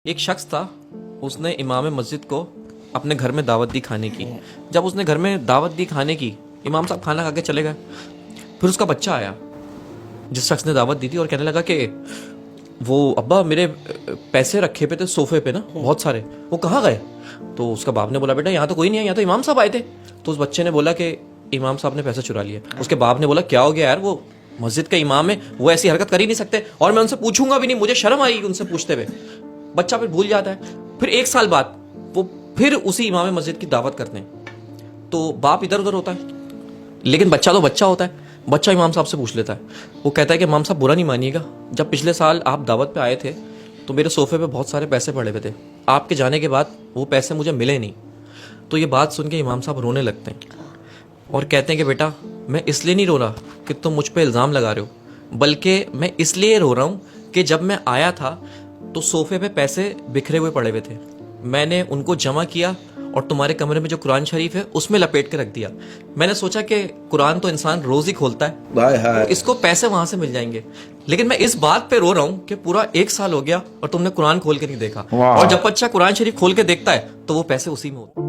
ایک شخص تھا, اس نے امام مسجد کو اپنے گھر میں دعوت دی کھانے کی. جب اس نے گھر میں دعوت دی کھانے کی, امام صاحب کھانا کھا کے چلے گئے. پھر اس کا بچہ آیا جس شخص نے دعوت دی تھی اور کہنے لگا کہ وہ ابا میرے پیسے رکھے پہ تھے صوفے پہ نا بہت سارے, وہ کہاں گئے؟ تو اس کا باپ نے بولا بیٹا یہاں تو کوئی نہیں ہے, یہاں تو امام صاحب آئے تھے. تو اس بچے نے بولا کہ امام صاحب نے پیسے چرا لیے. اس کے باپ نے بولا کیا ہو گیا یار, وہ مسجد کا امام ہے, وہ ایسی حرکت کر ہی نہیں سکتے, اور میں ان سے پوچھوں گا بھی نہیں, مجھے شرم آئی ان سے پوچھتے ہوئے. بچہ پھر بھول جاتا ہے. پھر ایک سال بعد وہ پھر اسی امام مسجد کی دعوت کرتے ہیں. تو باپ ادھر ادھر ہوتا ہے, لیکن بچہ تو بچہ ہوتا ہے. بچہ امام صاحب سے پوچھ لیتا ہے. وہ کہتا ہے کہ امام صاحب برا نہیں مانیے گا, جب پچھلے سال آپ دعوت پہ آئے تھے تو میرے صوفے پہ بہت سارے پیسے پڑے ہوئے تھے, آپ کے جانے کے بعد وہ پیسے مجھے ملے نہیں. تو یہ بات سن کے امام صاحب رونے لگتے ہیں اور کہتے ہیں کہ بیٹا میں اس لیے نہیں رو رہا کہ تم مجھ پہ الزام لگا رہے ہو, بلکہ میں اس لیے رو رہا ہوں کہ جب میں آیا تھا تو صوفے پہ پیسے بکھرے ہوئے پڑے ہوئے تھے, میں نے ان کو جمع کیا اور تمہارے کمرے میں جو قرآن شریف ہے اس میں لپیٹ کے رکھ دیا. میں نے سوچا کہ قرآن تو انسان روز ہی کھولتا ہے, اس کو پیسے وہاں سے مل جائیں گے, لیکن میں اس بات پہ رو رہا ہوں کہ پورا 1 سال ہو گیا اور تم نے قرآن کھول کے نہیں دیکھا, اور جب بچہ قرآن شریف کھول کے دیکھتا ہے تو وہ پیسے اسی میں ہوتے ہیں.